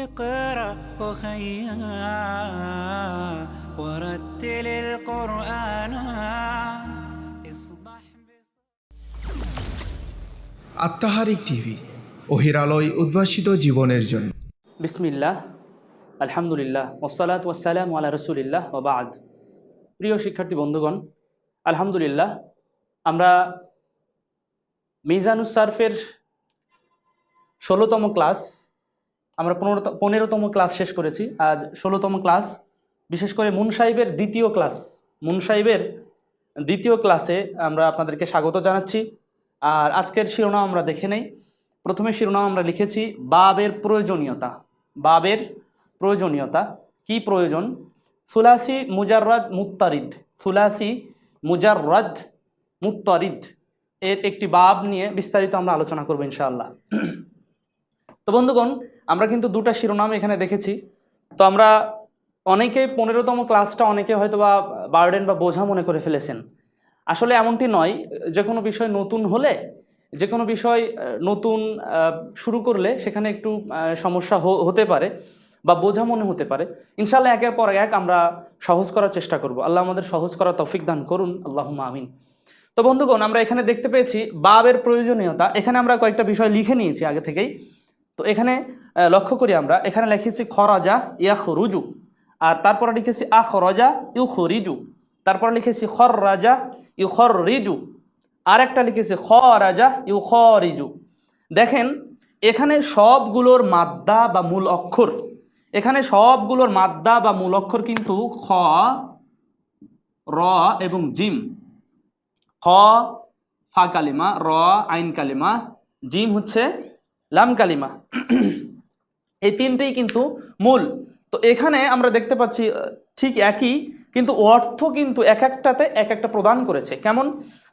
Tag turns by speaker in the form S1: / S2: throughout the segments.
S1: اقرأ وخيا ورتل القرآن اصبح
S2: আত্মাহারিক TV ওহির আলোয় উদ্ভাসিত জীবনের জন্য।
S3: বিসমিল্লাহ, আলহামদুলিল্লাহ, ওয়াসসালাতু ওয়াসসালামু আলা রাসূলিল্লাহ ওয়া বা'দ। প্রিয় শিক্ষার্থী বন্ধুগণ, আলহামদুলিল্লাহ আমরা মিজানুস সারফের ১৬তম ক্লাস, আমরা ১৫তম ক্লাস শেষ করেছি। আজ ১৬তম ক্লাস, বিশেষ করে মুনসাহিবের দ্বিতীয় ক্লাসে আমরা আপনাদেরকে স্বাগত জানাচ্ছি। আর আজকের শিরোনাম আমরা দেখে নেই। প্রথমে শিরোনাম আমরা লিখেছি বাবের প্রয়োজনীয়তা। কি প্রয়োজন? সুলাসি মুজাররাদ মুত্তারিদ এর একটি বাব নিয়ে বিস্তারিত আমরা আলোচনা করব ইনশাআল্লাহ। তো বন্ধুগণ, আমরা কিন্তু দুটা শিরোনাম এখানে দেখেছি। তো আমরা অনেকে ১৫তম ক্লাসটা অনেকে হয়তো বা বার্ডেন বা বোঝা মনে করে ফেলেছেন। আসলে এমনটি নয়। যে কোনো বিষয় নতুন হলে, যে কোনো বিষয় নতুন শুরু করলে সেখানে একটু সমস্যা হতে পারে বা বোঝা মনে হতে পারে। ইনশাআল্লাহ একের পর এক আমরা সহজ করার চেষ্টা করব। আল্লাহ আমাদের সহজ করার তৌফিক দান করুন, আল্লাহুম্মা আমিন। তো বন্ধুগণ, আমরা এখানে দেখতে পেয়েছি বাবের প্রয়োজনীয়তা। এখানে আমরা কয়েকটা বিষয় লিখে নিয়েছি আগে থেকেই। তো এখানে লক্ষ্য করি, আমরা এখানে লিখেছি খরাজা ইয়াখরুজু, আর তারপরে লিখেছি আখরাজা ইউখরিজু, তারপরে লিখেছি খররাজা ইউখরিজু, আর একটা লিখেছি খরাজা ইউখরিজু। দেখেন এখানে সবগুলোর মাদ্দা বা মূল অক্ষর, কিন্তু খ, র এবং জিম। খ ফা কালিমা, র আইন কালিমা, জিম হচ্ছে লাম কালিমা। এই তিনটেই কিন্তু মূল। তো এখানে আমরা দেখতে পাচ্ছি ঠিক একই, কিন্তু অর্থ কিন্তু এক একটাতে এক একটা প্রদান করেছে। কেমন?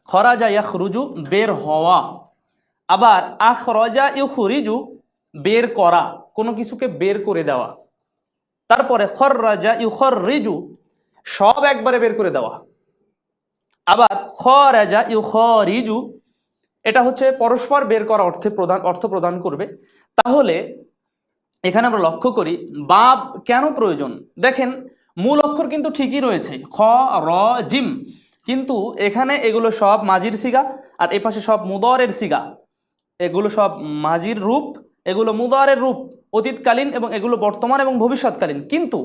S3: খরাজা ইয়াখরুজু বের হওয়া, আবার আখরাজা ইউখরিজু বের করা, কোনো কিছুকে বের করে দেওয়া। তারপরে খররাজা ইউখরিজু সব একবারে বের করে দেওয়া। আবার খরাজা ইউখরিজু এটা হচ্ছে পরস্পর বের করা অর্থ প্রদান করবে। তাহলে এখানে আমরা লক্ষ্য করি বাব কেন প্রয়োজন। দেখেন মূল অক্ষর কিন্তু ঠিকই রয়েছে, খ, র, জিম, কিন্তু এখানে এগুলো সব মাজির সিগা, আর এপাশে সব মুদরের সিগা। এগুলো সব মাজির রূপ, এগুলো মুদরের রূপ, অতীতকালীন, এবং এগুলো বর্তমান এবং ভবিষ্যৎকালীন। কিন্তু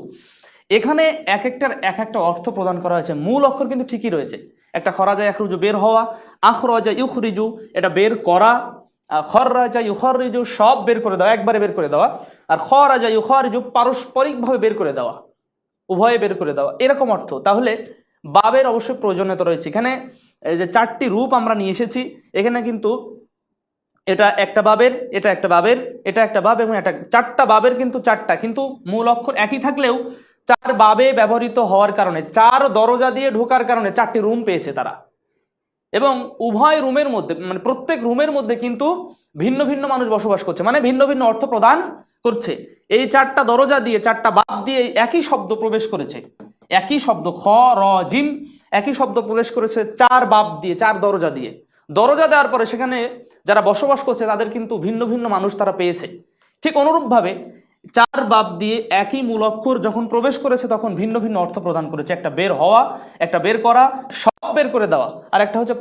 S3: এখানে এক একটা অর্থ প্রদান করা হয়েছে। মূল অক্ষর কিন্তু ঠিকই রয়েছে। একটা খরাজা ইয়াখরুজু বের হওয়া, আখরাজা ইউখরিজু এটা বের করা, খররাজা ইউখরিজু সব বের করে দেওয়া, একবারে বের করে দেওয়া, আর খরাজা ইউখরিজু পারস্পরিকভাবে বের করে দেওয়া, উভয়ে বের করে দেওয়া, এরকম অর্থ। তাহলে বাবের অবশ্যই প্রয়োজনীয়তা রয়েছে। এখানে এই যে চারটি রূপ আমরা নিয়ে এসেছি, এখানে কিন্তু এটা একটা বাবের, এটা একটা বাবের, এটা একটা বাব, এবং এটা চারটা বাবের, কিন্তু চারটা, কিন্তু মূল অক্ষর একই থাকলেও চার বাবে ব্যবহৃত হওয়ার কারণে, চার দরজা দিয়ে ঢোকার কারণে চারটি রুম পেয়েছে তারা। এবং উভয় রুমের মধ্যে, মানে প্রত্যেক রুমের মধ্যে কিন্তু ভিন্ন ভিন্ন মানুষ বসবাস করছে, মানে ভিন্ন ভিন্ন অর্থ প্রদান করছে। এই চারটা দরজা দিয়ে, চারটা বাব দিয়ে একই শব্দ প্রবেশ করেছে, একই শব্দ খ, র, জিম, একই শব্দ প্রবেশ করেছে চার বাব দিয়ে, চার দরজা দিয়ে। দরজা দেওয়ার পরে সেখানে যারা বসবাস করছে তাদের কিন্তু ভিন্ন ভিন্ন মানুষ তারা পেয়েছে। ঠিক অনুরূপভাবে চার বাব দিয়ে একই মূল অক্ষর যখন প্রবেশ করেছে তখন ভিন্ন ভিন্ন অর্থ প্রদান করেছে। একটা বের হওয়া, একটা বের করা, সব বের করে দেওয়া, আর একটা হচ্ছে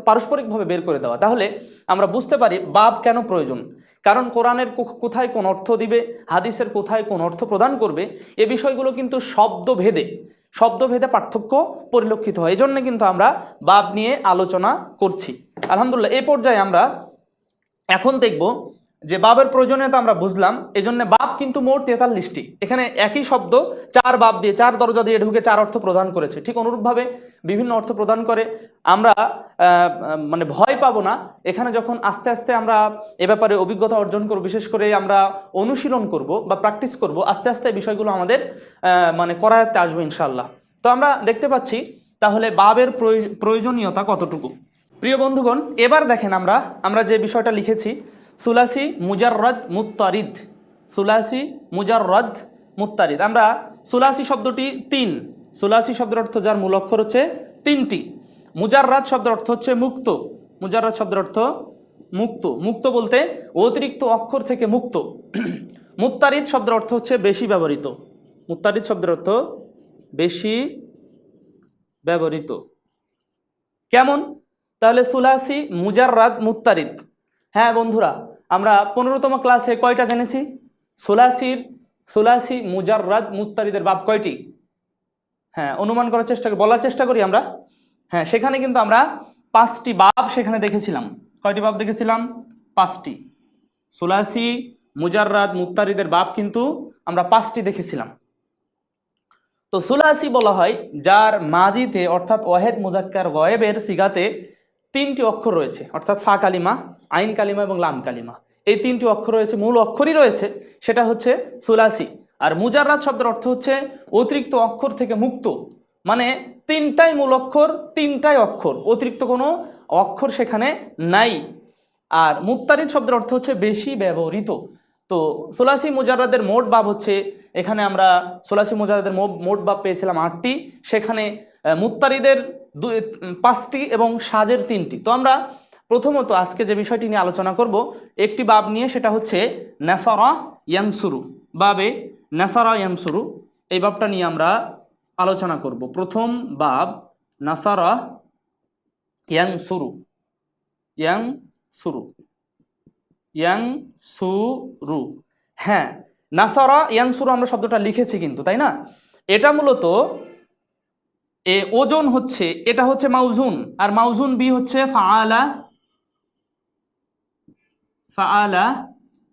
S3: পারস্পরিকভাবে বের করে দেওয়া। তাহলে আমরা বুঝতে পারি বাব কেন প্রয়োজন। কারণ কোরআনের কোথায় কোন অর্থ দিবে, হাদিসের কোথায় কোন অর্থ প্রদান করবে, এ বিষয়গুলো কিন্তু শব্দভেদে পার্থক্য পরিলক্ষিত হয়। এই জন্য কিন্তু আমরা বাব নিয়ে আলোচনা করছি। আলহামদুলিল্লাহ, এই পর্যায়ে আমরা এখন দেখব যে বাবের প্রয়োজনীয়তা আমরা বুঝলাম। এই জন্য বাব কিন্তু মোট 43টি। এখানে একই শব্দ চার বাব দিয়ে, চার দরজা দিয়ে ঢুকে চার অর্থ প্রদান করেছে। ঠিক অনুরূপভাবে বিভিন্ন অর্থ প্রদান করে। আমরা মানে ভয় পাবো না এখানে যখন আস্তে আস্তে আমরা এ ব্যাপারে অভিজ্ঞতা অর্জন করব, বিশেষ করে আমরা অনুশীলন করব বা প্র্যাকটিস করব, আস্তে আস্তে এই বিষয়গুলো আমাদের মানে করায়ত্তে আসবে ইনশাআল্লাহ। তো আমরা দেখতে পাচ্ছি তাহলে বাবের প্রয়োজনীয়তা কতটুকু। প্রিয় বন্ধুগণ, এবার দেখেন আমরা যে বিষয়টা লিখেছি সুলাসি মুজাররাদ মুত্তারিদ। আমরা সুলাসি শব্দটি তিন, সুলাসি শব্দের অর্থ যার মূল অক্ষর হচ্ছে তিনটি। মুজাররাদ শব্দের অর্থ হচ্ছে মুক্ত, মুজাররাদ শব্দের অর্থ মুক্ত, মুক্ত বলতে অতিরিক্ত অক্ষর থেকে মুক্ত। মুত্তারিদ শব্দের অর্থ হচ্ছে বেশি ব্যবহৃত। মুত্তারিদ শব্দের অর্থ বেশি ব্যবহৃত। কেমন? তাহলে সুলাসি, মুজাররাদ, মুত্তারিদ। হ্যাঁ বন্ধুরা, আমরা 15তম ক্লাসে কয়টা জেনেছি? সুলাসি, মুজাররাদ, মুত্তারিদের বাব কয়টি? হ্যাঁ, অনুমান করার বলার চেষ্টা করি আমরা। হ্যাঁ, সেখানে কিন্তু আমরা 5টি বাব সেখানে দেখেছিলাম। কয়টি বাব দেখেছিলাম? 5টি। সুলাসি, মুজাররাদ, মুত্তারিদের বাব কিন্তু আমরা 5টি দেখেছিলাম। তো সুলাসি বলা হয় যার মাজিতে অর্থাৎ ওয়াহেদ মুজাক্কার গয়েবের সিগাতে 3টি অক্ষর রয়েছে, অর্থাৎ ফা কালিমা, আইন কালিমা এবং লাম কালিমা। এই 3টি অক্ষর রয়েছে, মূল অক্ষরই রয়েছে, সেটা হচ্ছে সুলাসি। আর মুজাররাদ শব্দের অর্থ হচ্ছে অতিরিক্ত অক্ষর থেকে মুক্ত, মানে 3টাই মূল অক্ষর, 3টাই অক্ষর, অতিরিক্ত কোনো অক্ষর সেখানে নাই। আর মুত্তারিদ শব্দের অর্থ হচ্ছে বেশি ব্যবহৃত। তো সুলাসি মুজাররাদের মোট বাব হচ্ছে, এখানে আমরা সুলাসি মুজাররাদের মোট বাব পেয়েছিলাম 8টি, সেখানে মুত্তারিদের 5টি এবং সাজের 3টি। তো আমরা প্রথমত আজকে যে বিষয়টি নিয়ে আলোচনা করব একটি বাব নিয়ে, সেটা হচ্ছে নাসারা ইয়ানসুরু। বাবে নাসারা ইয়ানসুরু, এই বাবটা নিয়ে আমরা আলোচনা করব। প্রথম বাব নাসারা ইয়ানসুরু। ইয়ানসুরু, হ্যাঁ, নাসারা ইয়ানসুরু আমরা শব্দটা লিখেছি কিন্তু, তাই না? এটা মূলত ওজন হচ্ছে, এটা হচ্ছে মাউজুন, আর মাউজুন বি হচ্ছে ফাআলা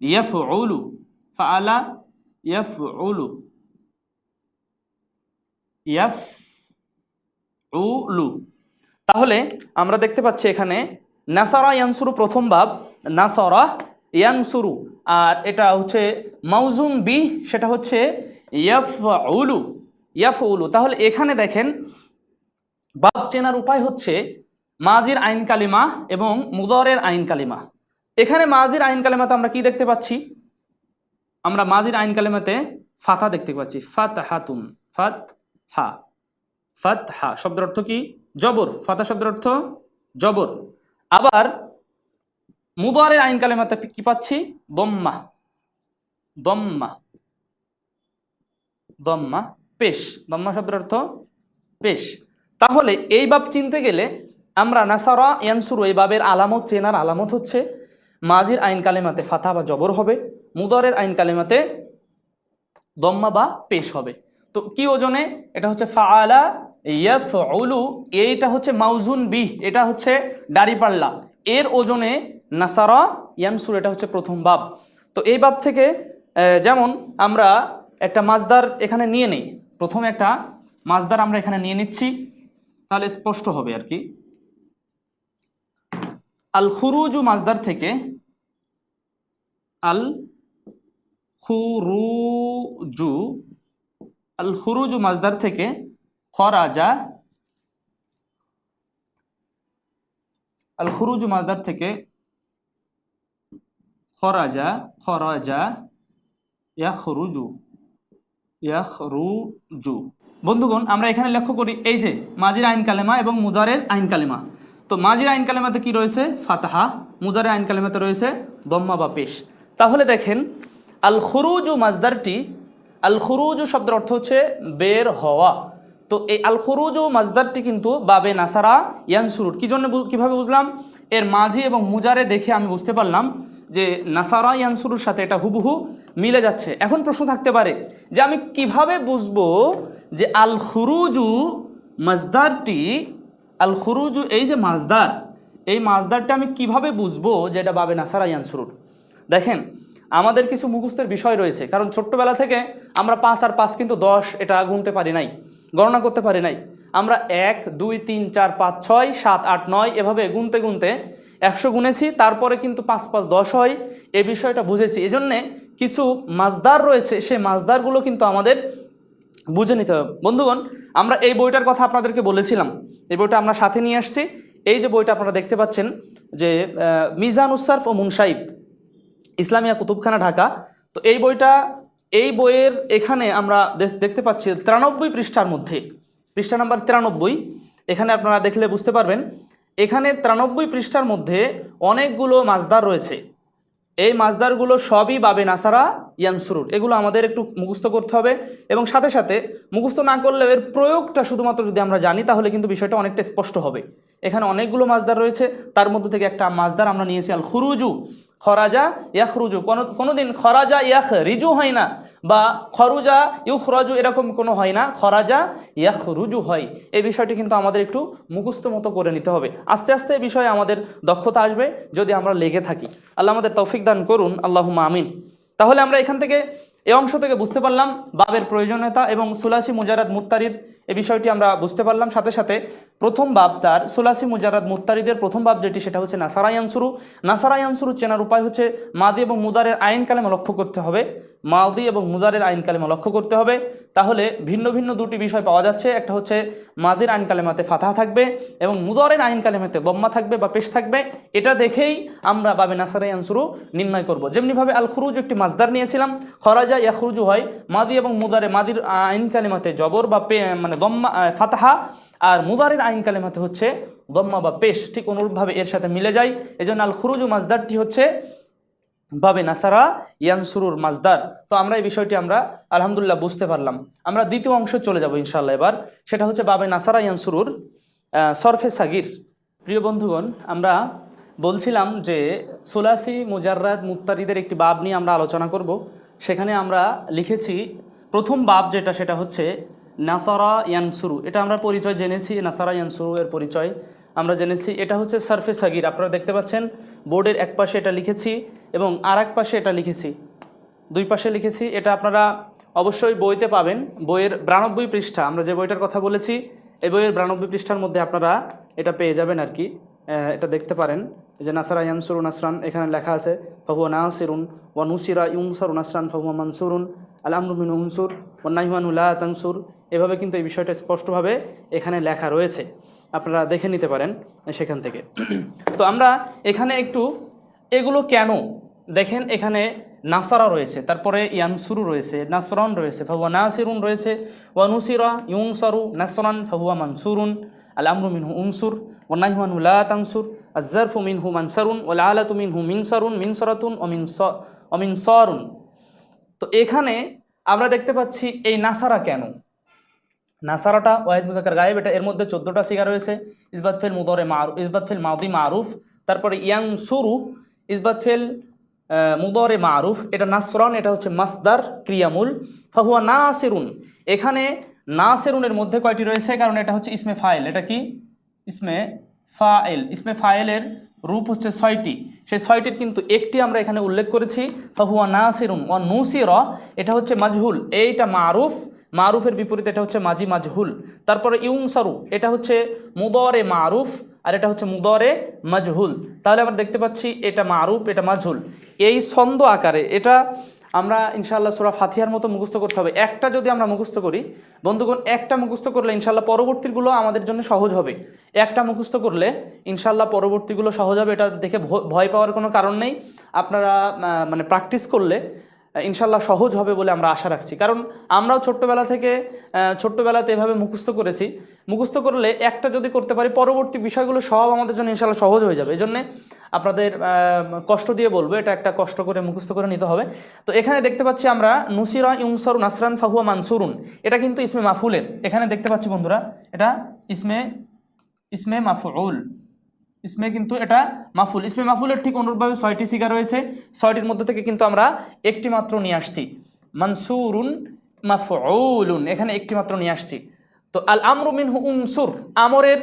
S3: ইয়াফউলু। ফাআলা ইয়াফউলু। তাহলে আমরা দেখতে পাচ্ছি এখানে নাসারা ইয়ানসুরু প্রথম বাব, নাসারা ইয়ানসুরু, আর এটা হচ্ছে মাউজুন বি, সেটা হচ্ছে ইয়াফউলু। তাহলে এখানে দেখেন, বাব চেনার উপায় হচ্ছে মাজির আইন কালিমা এবং মুদারের আইন কালিমা। এখানে মাজির আইন কালিমাতে আমরা কি দেখতে পাচ্ছি? আমরা মাজির আইন কালিমাতে ফাথা দেখতে পাচ্ছি, ফাতহাতুন, ফাতহা শব্দের অর্থ কি? জবর। ফাথা শব্দের অর্থ জবর। আবার মুদারের আইন কালিমাতে কি পাচ্ছি? দম্মা, পেশ। দম্মা শব্দের অর্থ পেশ। তাহলে এই বাব চিনতে গেলে আমরা নাসারা ইয়ানসুরু এই বাবের আলামত চেনার আলামত হচ্ছে মাজির আইন কালিমাতে ফাথা বা জবর হবে, মুদারের আইন কালিমাতে দম্মা বা পেশ হবে। তো কি ওজনে? এটা হচ্ছে ফাআলা ইয়াফউলু, এইটা হচ্ছে মাউজুন বি, এটা হচ্ছে দাড়িপাল্লা, এর ওজনে নাসারা ইয়ানসুরু, এটা হচ্ছে প্রথম বাব। তো এই বাব থেকে যেমন আমরা একটা মাজদার এখানে নিয়ে নেই, প্রথমে একটা মাজদার আমরা এখানে নিয়ে নিচ্ছি, তাহলে স্পষ্ট হবে আর কি। আল খুরুজু মাজদার থেকে, আল খুরুজু মাজদার থেকে খরাজা, আল খুরুজু মাজদার থেকে খরাজা ইয়াখরুজু। বন্ধুগণ, আমরা এখানে লক্ষ্য করি এই যে মাজির আইন কালেমা এবং মুদারের আইন কালেমা। তো মাজির আইন কালেমাতে কি রয়েছে? ফাতাহা। মুদারের আইন কালেমাতে রয়েছে দম্মা বা পেশ। তাহলে দেখেন, আল খুরুজু মাজদারটি, আল খুরুজু শব্দের অর্থ হচ্ছে বের হওয়া। তো এই আল খুরুজু মাজদারটি কিন্তু বাবে নাসারা ইয়ানসুরুর। কি জন্য, কিভাবে বুঝলাম? এর মাঝি এবং মুজারে দেখে আমি বুঝতে পারলাম যে নাসারা ইয়ানসুরুর সাথে এটা হুবহু মিলে যাচ্ছে। এখন প্রশ্ন থাকতে পারে যে আমি কিভাবে বুঝবো যে আল খুরুজু মাজদারটি, আল খুরুজু এই যে মাজদার, এই মাজদারটা আমি কিভাবে বুঝবো যে এটা বাবে নাসারা ইয়ানসুরুর? দেখেন, আমাদের কিছু মুখস্থের বিষয় রয়েছে, কারণ ছোট্টবেলা থেকে আমরা 5 আর 5 কিন্তু 10 এটা গুনতে পারি নাই, গণনা করতে পারি নাই। আমরা 1 2 3 4 5 6 7 8 9 এভাবে গুনতে গুনতে 100 গুনেছি, তারপরে কিন্তু 5 5 10 হয়, এই বিষয়টা বুঝেছি। এজন্যে কিছু মাজদার রয়েছে, সেই মাজদারগুলো কিন্তু আমাদের বুঝে নিতে হবে। বন্ধুগণ, আমরা এই বইটার কথা আপনাদেরকে বলেছিলাম, এই বইটা আমরা সাথে নিয়ে আসছি। এই যে বইটা আপনারা দেখতে পাচ্ছেন যে মিজানুস সারফ ও মুনসাইব, ইসলামিয়া কুতুবখানা, ঢাকা। তো এই বইটা, এই বইয়ের এখানে আমরা দেখতে পাচ্ছি 93 পৃষ্ঠার মধ্যে, পৃষ্ঠা নাম্বার 93, এখানে আপনারা দেখলে বুঝতে পারবেন, এখানে 93 পৃষ্ঠার মধ্যে অনেকগুলো মাজদার রয়েছে। এই মাজদারগুলো সবই বাবে নাসারা ইয়ানসুরুর, এগুলো আমাদের একটু মুখস্থ করতে হবে। এবং সাথে সাথে মুখস্থ না করলেও এর প্রয়োগটা শুধুমাত্র যদি আমরা জানি তাহলে কিন্তু বিষয়টা অনেকটা স্পষ্ট হবে। এখানে অনেকগুলো মাজদার রয়েছে, তার মধ্যে থেকে একটা মাজদার আমরা নিয়েছি আল খুরুজু, খরাজা ইয়াখরুজু। কোনোদিন খরাজা ইয়াখরিজু হয় না, বা খরুজা ইউখরাজু এরকম কোনো হয় না, খরাজা ইয়াখরুজু হয়। এই বিষয়টি কিন্তু আমাদের একটু মুখস্থ মতো করে নিতে হবে। আস্তে আস্তে এই বিষয়ে আমাদের দক্ষতা আসবে যদি আমরা লেগে থাকি। আল্লাহ আমাদের তৌফিক দান করুন, আল্লাহুম্মা আমিন। তাহলে আমরা এখান থেকে এই অংশ থেকে বুঝতে পারলাম বাবের প্রয়োজনীয়তা এবং সুলাসি মুজারাদ মুত্তারিদ এই বিষয়টি আমরা বুঝতে পারলাম। সাথে সাথে প্রথম বাব তার সুলাসি মুজারাদ মুত্তারিদের প্রথম বাব যেটি সেটা হচ্ছে নাসারা ইয়ানসুরু। নাসারা ইয়ানসুরু চেনার উপায় হচ্ছে মাদি এবং মুদারের আইন কালেমা লক্ষ্য করতে হবে, মাদি এবং মুদারের আইন কালেমা লক্ষ্য করতে হবে। তাহলে ভিন্ন ভিন্ন দুটি বিষয় পাওয়া যাচ্ছে, একটা হচ্ছে মাদির আইন কালেমাতে ফাতাহা থাকবে এবং মুদারের আইন কালেমাতে দম্মা থাকবে বা পেশ থাকবে। এটা দেখেই আমরা বাবে নাসারা ইয়ানসুরু নির্ণয় করব। যেমনিভাবে আল খুরুজ একটি মাজদার নিয়েছিলাম, খরাজা ইয়াখরুজু হয় মাদি এবং মুদারে, মাদির আইন কালেমাতে জবর বা মানে দম্মা ফাতাহা, আর মুদারের আইন কালেমাতে হচ্ছে দম্মা বা পেশ। ঠিক অনুরূপভাবে এর সাথে মিলে যায়, এজন্য আল খুরুজু মাজদারটি হচ্ছে বাবে নাসারা ইয়ানসুরুর মাজদার। তো আমরা এই বিষয়টি আমরা আলহামদুলিল্লাহ বুঝতে পারলাম। আমরা দ্বিতীয় অংশ চলে যাব ইনশাআল্লাহ এবার, সেটা হচ্ছে বাবে নাসারা ইয়ানসুরুর সরফে সাগির। প্রিয় বন্ধুগণ, আমরা বলছিলাম যে সুলাসি মুজাররাদ মুত্তারিদের একটি বাব নিয়ে আমরা আলোচনা করব। সেখানে আমরা লিখেছি প্রথম বাব যেটা সেটা হচ্ছে নাসারা ইয়ানসুরু। এটা আমরা পরিচয় জেনেছি, নাসারা ইয়ানসুরু এর পরিচয় আমরা জেনেছি। এটা হচ্ছে সরফে সাগির, আপনারা দেখতে পাচ্ছেন বোর্ডের এক পাশে এটা লিখেছি এবং আর এক পাশে এটা লিখেছি, দুই পাশে লিখেছি। এটা আপনারা অবশ্যই বইতে পাবেন, বইয়ের 92 পৃষ্ঠা, আমরা যে বইটার কথা বলেছি এই বইয়ের 92 পৃষ্ঠার মধ্যে আপনারা এটা পেয়ে যাবেন আর কি। এটা দেখতে পারেন যে নাসারা ইয়ানসুরু নাসরান, এখানে লেখা আছে ফাহুয়া নাসিরুন ওয়া নুসিরা ইউনসারু নাসরান ফাহুয়া মানসুরুন আল আমরু মিন উনসুর ওয়া নাহয়ু আনহু লা তানসুর। এভাবে কিন্তু এই বিষয়টা স্পষ্টভাবে এখানে লেখা রয়েছে, আপনারা দেখে নিতে পারেন সেখান থেকে। তো আমরা এখানে একটু এগুলো কেন দেখেন, এখানে নাসারা রয়েছে, তারপরে ইয়ানসুরু রয়েছে, নাসরান রয়েছে, ফাহুয়া নাসিরুন রয়েছে, ওয়া নুসিরা ইউনসারু নাসরান ফাহুয়া মানসুরুন আল আমরু মিনহু উনসুর ওয়া নাহয়ু আনহু লা তানসুর আয-যারফু মিনহু মানসারুন ওয়াল আলাতু মিনহু মিনসারুন মিনসারাতুন ওয়া মিনসারুন। তো এখানে আমরা দেখতে পাচ্ছি এই নাসারা কেন, নাসারাটা ওয়াহিদ মুজাক্কার গায়েব, এটা এর মধ্যে 14টা সিগা রয়েছে। ইসবাত ফিল মুদারে মারুফ, ইসবাত ফিল মাদি মারুফ, তারপরে ইয়ানসুরু ইসবাত ফিল মুদারে মারুফ, এটা নাসরান, এটা হচ্ছে মাসদার ক্রিয়ামূল। ফাহুয়া নাসিরুন, এখানে নাসিরুনের মধ্যে কয়টি রয়েছে, কারণ এটা হচ্ছে ইসমে ফাইল। এটা কি ইসমে ফাইল, ইসমে ফাইলের রূপ হচ্ছে 6টি, সেই 6টির কিন্তু একটি আমরা এখানে উল্লেখ করেছি, ফাহুয়া নাসিরুন। ওয়া নুসিরা এটা হচ্ছে মাজহুল, এইটা মারুফ, মারুফের বিপরীতে এটা হচ্ছে মাজি মাজহুল। তারপরে ইউনসারু এটা হচ্ছে মুদারে মারুফ আর এটা হচ্ছে মুদারে মাজহুল। তাহলে আমরা দেখতে পাচ্ছি এটা মারুফ, এটা মাজহুল, এই ছন্দ আকারে এটা আমরা ইনশাআল্লাহ সূরা ফাতিহার মতো মুখস্থ করতে হবে। একটা যদি আমরা মুখস্থ করি বন্ধুগণ, একটা মুখস্থ করলে ইনশাআল্লাহ পরবর্তীগুলো আমাদের জন্য সহজ হবে। একটা মুখস্থ করলে ইনশাআল্লাহ পরবর্তীগুলো সহজ হবে, এটা দেখে ভয় পাওয়ার কোনো কারণ নেই। আপনারা মানে প্র্যাকটিস করলে ইনশাল্লাহ সহজ হবে বলে আমরা আশা রাখছি, কারণ আমরাও ছোট্টবেলাতে এভাবে মুখস্থ করেছি। মুখস্থ করলে একটা যদি করতে পারি পরবর্তী বিষয়গুলো সব আমাদের জন্য ইনশাল্লাহ সহজ হয়ে যাবে। এই জন্যে আপনাদের কষ্ট দিয়ে বলবো, এটা একটা কষ্ট করে মুখস্থ করে নিতে হবে। তো এখানে দেখতে পাচ্ছি আমরা নুসিরা ইউনসারু নাসরান ফাহুয়া মানসুরুন, এটা কিন্তু ইসমে মাফুলের, এখানে দেখতে পাচ্ছি বন্ধুরা এটা ইসমে মাফউল, ইসমে কিন্তু এটা মাফুল। ইসমে মাফুলের ঠিক অনুরূপভাবে 6টি সিগা রয়েছে, 6টির মধ্যে থেকে কিন্তু আমরা একটি মাত্র নিয়ে আসছি, মানসুরুন মাফউলুন, এখানে একটি মাত্র নিয়ে আসছি। তো আল আমরু মিনহু উনসুর, আমরের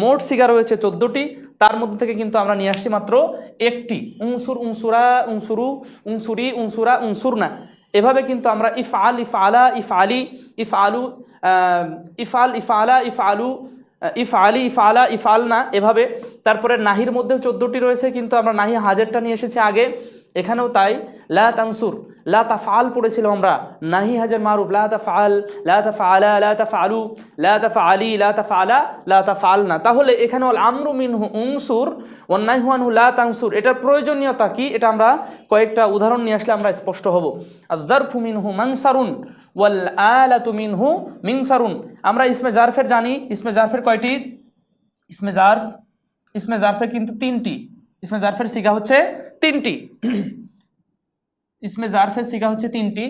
S3: মোট সিগা রয়েছে 14টি, তার মধ্যে থেকে কিন্তু আমরা নিয়ে আসছি মাত্র একটি, উনসুর উনসুরা উনসুরু উনসুরি উনসুরা উনসুরনা। এভাবে কিন্তু আমরা ইফআল ইফআলা ইফআলি ইফআলু ইফআল ইফআলা ইফআলু ইফআলি ইফআলা ইফআলনা এভাবে। তারপরে নাহির মধ্যেও 14টি রয়েছে, কিন্তু আমরা নাহি হাজারটা নিয়ে এসেছি আগে, এখানেও তাই। লা তানসুর লা তাফআল পড়েছিলাম আমরা, নাহি হাজার মারুফ লা তাফআল লা তাফআলা লা তাফআলু লা তাফআলি লা তাফআলা লা তাফআলনা। তাহলে এখানে আল আমরু মিনহু উনসুর ওয়ান নাহয়ু আনহু লা তানসুর, এটার প্রয়োজনীয়তা কি এটা আমরা কয়েকটা উদাহরণ নিয়ে আসলে আমরা স্পষ্ট হব। আয-যারফু মিনহু মানসারুন ওয়াল আলাতু মিনহু মিনসারুন, আমরা ইসমে জারফের জানি, ইসমে জারফের কয়টি, ইসমে জারফে কিন্তু 3টি, ইসমে জারফের সিগা হচ্ছে 3টি। ইসমে জারফের সিগা হচ্ছে তিনটি,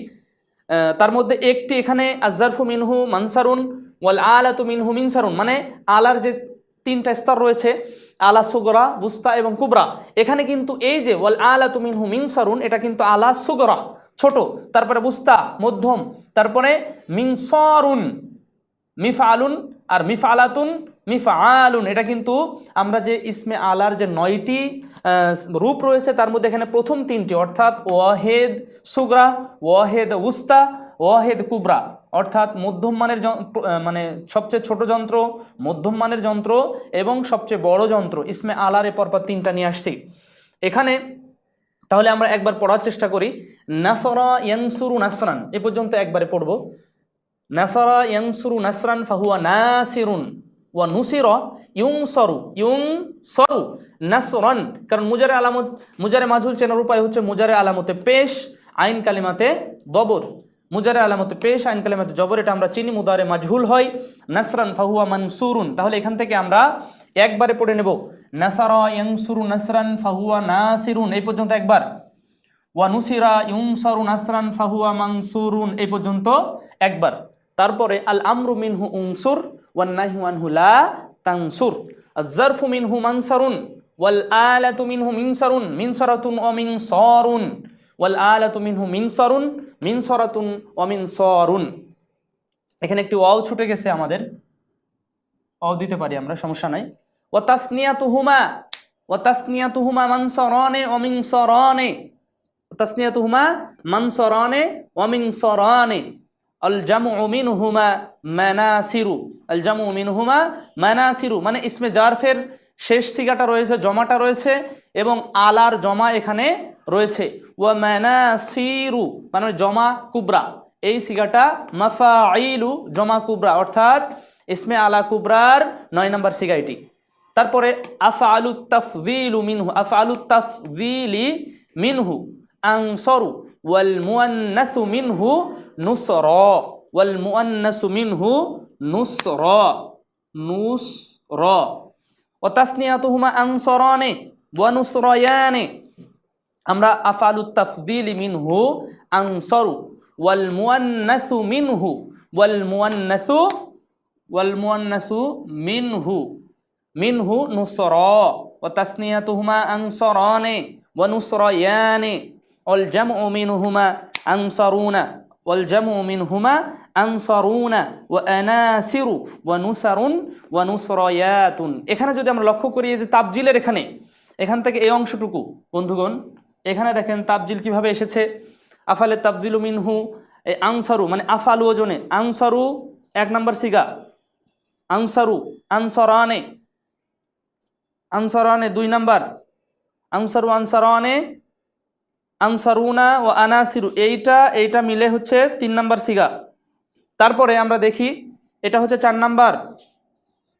S3: তার মধ্যে একটি এখানে আজ্জারফু মিনহু মানসারুন ওয়াল আলাতু মিনহু মিনসারুন, মানে আলার যে তিনটা স্তর রয়েছে, আলা সুগরা, বুস্তা এবং কুবরা, এখানে কিন্তু এই যে ওয়াল আলাতু মিনহু মিনসারুন এটা কিন্তু আলা সুগরা ছোট, তারপরে বুস্তা মধ্যম, তারপরে মিনসারুন মিফআলুন আর মিফআলাতুন মিফআলুন, এটা কিন্তু আমরা যে ইসমে আলার যে 9টি রূপ রয়েছে তার মধ্যে এখানে প্রথম 3টি অর্থাৎ ওয়াহেদ সুগরা, ওয়াহেদ উস্তা, ওয়াহেদ কুবরা, অর্থাৎ মধ্যম মানের মানে সবচেয়ে ছোট যন্ত্র, মধ্যম মানের যন্ত্র এবং সবচেয়ে বড় যন্ত্র, ইসমে আলার পরপর 3টা নিয়ে আসছি এখানে। তাহলে আমরা একবার পড়ার চেষ্টা করি। নাসরা ইয়ানসুরু নাসরান, এ পর্যন্ত একবারে পড়ব। নাসরা ইয়ানসুরু নাসরান ফাহুয়া নাসিরুন, ওয়া নুসিরা ইউনসরু ইউনসরু নাসরান, কারণ মুজারে আলামত, মুজারে মাজহুল চেনার উপায় হচ্ছে মুজারে আলামতে পেশ, আইন কালিমাতে দবর, মুজারে আলামতে পেশ, আইন কালিমাতে জবর, এটা আমরা চিনি। মুদারে মাজহুল হয়। নাসরান ফাহুয়া মানসুরুন, তাহলে এখান থেকে আমরা একবারে পড়ে নেব। নাসারা ইয়ানসুরু নাসরান ফাহুয়া নাসিরুন, এই পর্যন্ত একবার। ওয়া নুসিরা ইউনসরু নাসরান ফাহুয়া মানসুরুন, এই পর্যন্ত একবার। তারপরে আল আমরু মিনহু উনসুর ওয়ান নাহয়ু আনহু লা তানসুর, আয-যারফু মিনহু মানসারুন ওয়াল আলাতু মিনহু মিনসারুন মিনসারাতুন ওয়া মিনসারুন, ওয়াল আলাতু মিনহু মিনসারুন মিনসারাতুন ওয়া মিনসারুন। এখানে একটি ওয়াও ছুটে গেছে আমাদের, ওয়াও দিতে পারি আমরা, সমস্যা নাই। ওয়া তাসনিয়াতুহুমা মানসারানে ওয়া মিনসারানে, তাসনিয়াতুহুমা মানসারানে ওয়া মিনসারানে, আল জামউ মিনহুমা মানাসিরু, আল জামউ মিনহুমা মানাসিরু, মানে ইসমে জারফের শেষ সিগাটা রয়েছে, জমাটা রয়েছে এবং আলার জমা এখানে রয়েছে। ওয়া মানাসিরু মানে জমা কুবরা, এই সিগাটা মাফাইলু জমা কুবরা, অর্থাৎ ইসমে আলা কুবরার 9 নম্বর সিগা এটি। তারপরে আফআলুত তাফযীলু মিনহু, আফআলুত তাফযীলি মিনহু আনসারু ওয়াল মুআন্নাসু মিনহু নুসরা, ওয়াল মুআন্নাসু মিনহু নুসরা নুসরা, ওয়া তাসনিয়াতুহুমা আনসারানে ওয়া নুসরায়ানে, আমরা আফআলুত তাফযীলি মিনহু আনসারু ওয়াল মুআন্নাসু মিনহু, ওয়াল মুআন্নাসু মিনহু মিনহু নুসরা, ওয়া তাসনিয়াতুহুমা আনসারানে ওয়া নুসরায়ানে, ওয়াল জামউ মিনহুমা আনসারুনা, ওয়াল জামউ মিনহুমা আনসারুনা ওয়া আনাসিরু ওয়া নুসারুন ওয়া নুসরায়াতুন। এখানে যদি আমরা লক্ষ্য করি যে তাবজিলের এখান থেকে এই অংশটুকু বন্ধুগণ, এখানে দেখেন তাবজিল কিভাবে এসেছে। আফালে তাবজিলু মিনহু, এই আনসারু মানে আফালু ওজনে, আনসারু 1 নম্বর সিগা, আনসারু আনসারানে, আনসারানে 2 নম্বর, আনসারু আনসারানে আনসারুনা ও আনাসিরু, এইটা মিলে হচ্ছে 3 নম্বর সিগা। তারপরে আমরা দেখি এটা হচ্ছে 4 নম্বর,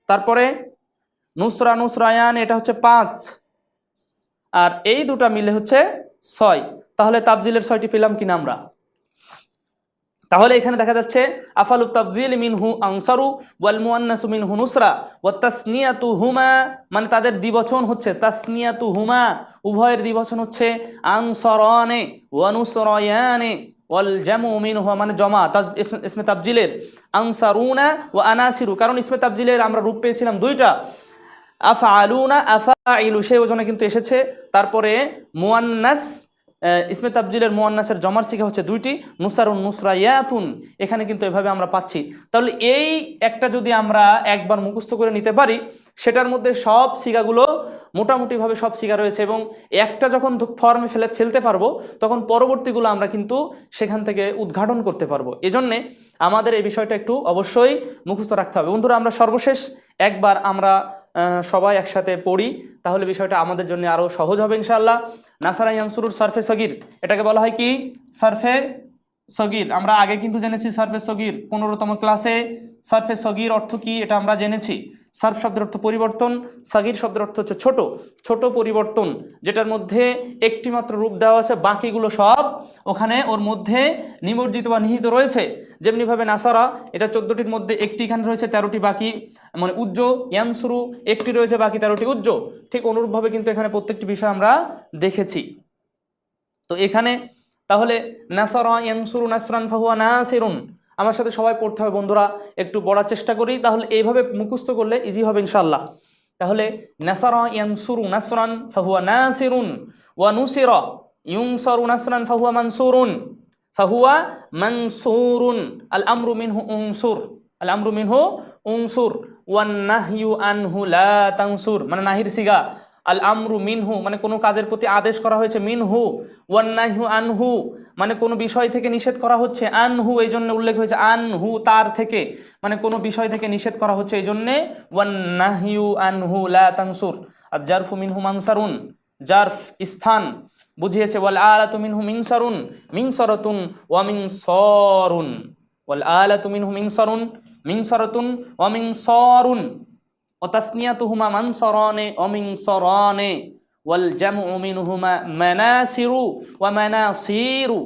S3: তারপরে নুসরা নুসরায়ান এটা হচ্ছে 5, আর এই দুটা মিলে হচ্ছে 6। তাহলে তাবজিলের 6টি পেলাম কিনা আমরা? তাহলে এখানে দেখা যাচ্ছে আফালু তাফযীল মিনহু আনসারু ওয়াল মুআন্নাসু মিনহু নুসরা ওয়া তাসনিয়াতুহুমা, মানে তাদের দ্বিবচন হচ্ছে তাসনিয়াতুহুমা, উভয়ের দ্বিবচন হচ্ছে আনসারানে ওয়া নুসরায়ানে, ওয়াল জামউ মিনহু মানে জমা ইসমে তাবজিলের আনসারুনা ওয়া আনাসিরু, কারণ ইসমে তাবজিলের আমরা রূপ পেয়েছিলাম 2টা, আফআলুনা আফাইলু, সেই ওজনে কিন্তু এসেছে। তারপরে মুআন্নাস, ইসমে তাবজিলের মুআন্নাসের জমার সিগা হচ্ছে 2টি, নুসারুন নুসরায়াতুন, এখানে কিন্তু এভাবে আমরা পাচ্ছি। তাহলে এই একটা যদি আমরা একবার মুখস্থ করে নিতে পারি, সেটার মধ্যে সব সিগাগুলো মোটামুটিভাবে সব সিগা রয়েছে, এবং একটা যখন ফর্মে ফেলতে পারবো তখন পরবর্তীগুলো আমরা কিন্তু সেখান থেকে উদ্ঘাটন করতে পারবো। এজন্যে আমাদের এই বিষয়টা একটু অবশ্যই মুখস্থ রাখতে হবে। বন্ধুরা, আমরা সর্বশেষ একবার আমরা সবাই একসাথে পড়ি, তাহলে বিষয়টা আমাদের জন্য আরও সহজ হবে ইনশাআল্লাহ। নাসারা ইয়ানসুরুর সারফে সগীর, এটাকে বলা হয় কি? সারফে সগীর। আমরা আগে কিন্তু জেনেছি সারফে সগীর, 15তম ক্লাসে সারফে সগীর অর্থ কি এটা আমরা জেনেছি। সার্ফ শব্দের অর্থ পরিবর্তন, সাগীর শব্দের অর্থ হচ্ছে ছোট, ছোট পরিবর্তন, যেটার মধ্যে একটি মাত্র রূপ দেওয়া আছে, বাকিগুলো সব ওখানে ওর মধ্যে নিমজ্জিত বা নিহিত রয়েছে। যেমনিভাবে নাসারা, এটা 14টির মধ্যে একটি এখানে রয়েছে, 13টি বাকি, মানে উজ্জ। ইয়ানসুরু একটি রয়েছে, বাকি 13টি উজ্জ। ঠিক অনুরূপভাবে কিন্তু এখানে প্রত্যেকটি বিষয় আমরা দেখেছি। তো এখানে তাহলে নাসারা ইয়ানসুরু নাসরান ফাহুয়া নাসিরুন। আমার সাথে সবাই পড়তে হবে বন্ধুরা, একটু পড়ার চেষ্টা করি, তাহলে এইভাবে মুখস্থ করলে ইজি হবে ইনশাআল্লাহ। তাহলে নাসারা ইয়ানসুরু নাসরান ফাহুয়া নাসিরুন, ওয়া নুসিরা ইউনসারু নাসরান ফাহুয়া মানসুরুন, ফাহুয়া মানসুরুন, আল আমরু মিনহু উনসুর, আল আমরু মিনহু উনসুর, ওয়ান নাহয়ু আনহু লা তানসুর, মানে নাহির সিগা। আল আমরু মিনহু মানে কোনো কাজের প্রতি আদেশ করা হয়েছে, মিনহু। ওয়ান নাহয়ু আনহু মানে কোনো বিষয় থেকে নিষেধ করা হচ্ছে, আনহু এই জন্য উল্লেখ হয়েছে, আনহু তার থেকে, মানে কোনো বিষয় থেকে নিষেধ করা হচ্ছে এই জন্যে ওয়ান নাহয়ু আনহু লা তানসুর। আর জারফু মিনহু মানসারুন, জারফ স্থান বুঝিয়েছে, ওয়াল আলাতু মিনহু মিনসারুন, মিনসারাতুন ওয়া মিনসারুন, ওয়াল আলাতু মিনহু মিনসারুন, মিনসারাতুন ওয়া মিনসারুন, ওয়া তাসনিয়াতুহুমা মানসারানে ওয়া মিনসারানে, ওয়াল জামউ মিনহুমা মানাসিরু ওয়া মানাসিরু,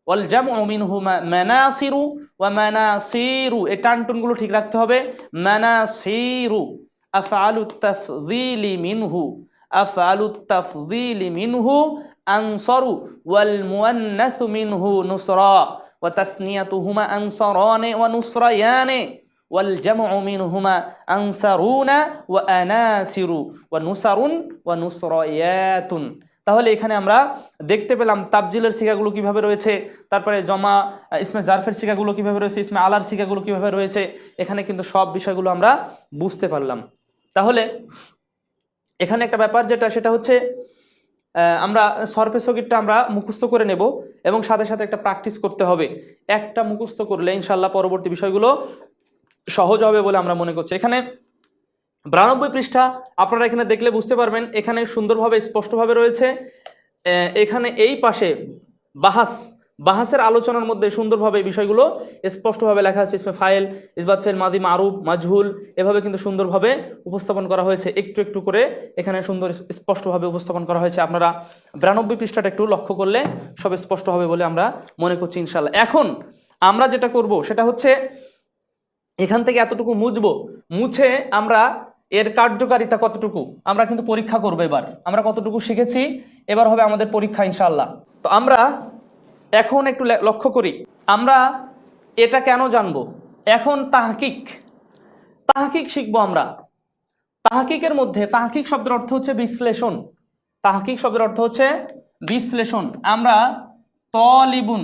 S3: ওয়াল জামউ মিনহুমা মানাসিরু ওয়া মানাসিরু, এই টানটুনগুলো ঠিক রাখতে হবে। মানাসিরু, আফআলুত তাফযীলি মিনহু, আফআলুত তাফযীলি মিনহু আনসারু, ওয়াল মুয়ান্নাসু মিনহু নুসরা, ওয়া তাসনিয়াতুহুমা আনসারানে ওয়া নুসরায়ানে, ওয়াল জামউ মিনহুমা আনসারুনা ওয়া আনাসিরু, ওয়া নুসারুন ওয়া নুসরায়াতুন। তাহলে এখানে আমরা দেখতে পেলাম তাবজিলের সিগাগুলো কিভাবে রয়েছে, তারপরে জমা ইসমে জারফের সিগাগুলো কিভাবে রয়েছে, ইসমে আলার সিগাগুলো কিভাবে রয়েছে, এখানে কিন্তু সব বিষয়গুলো আমরা বুঝতে পারলাম। তাহলে এখানে একটা ব্যাপার যেটা, সেটা হচ্ছে আমরা সরফে সগীরটা আমরা মুখস্থ করে নেব এবং সাথে সাথে একটা প্র্যাকটিস করতে হবে। একটা মুখস্থ করলে ইনশাআল্লাহ পরবর্তী বিষয়গুলো সহজ হবে বলে আমরা মনে করছি। এখানে 92 পৃষ্ঠা আপনারা এখানে দেখলে বুঝতে পারবেন, এখানে সুন্দরভাবে স্পষ্টভাবে রয়েছে। এখানে এই পাশে বাহাসের আলোচনার মধ্যে সুন্দরভাবে এই বিষয়গুলো স্পষ্টভাবে লেখা আছে। ইসমে ফাইল, ইসবাত ফেল মাদি, মারুফ, মাজহুল, এভাবে কিন্তু সুন্দরভাবে উপস্থাপন করা হয়েছে। একটু একটু করে এখানে সুন্দর স্পষ্টভাবে উপস্থাপন করা হয়েছে। আপনারা 92 পৃষ্ঠাটা একটু লক্ষ্য করলে সব স্পষ্ট হবে বলে আমরা মনে করছি ইনশাআল্লাহ। এখন আমরা যেটা করব সেটা হচ্ছে এখান থেকে এতটুকু মুছে আমরা এর কার্যকারিতা কতটুকু আমরা কিন্তু পরীক্ষা করবো। এবার আমরা কতটুকু শিখেছি, এবার হবে আমাদের পরীক্ষা ইনশাআল্লাহ। তো আমরা এখন একটু লক্ষ্য করি, আমরা এটা কেন জানবো। এখন তাহকিক শিখবো আমরা। তাহকিকের মধ্যে তাহকিক শব্দের অর্থ হচ্ছে বিশ্লেষণ। তাহকিক শব্দের অর্থ হচ্ছে বিশ্লেষণ। আমরা তলিবুন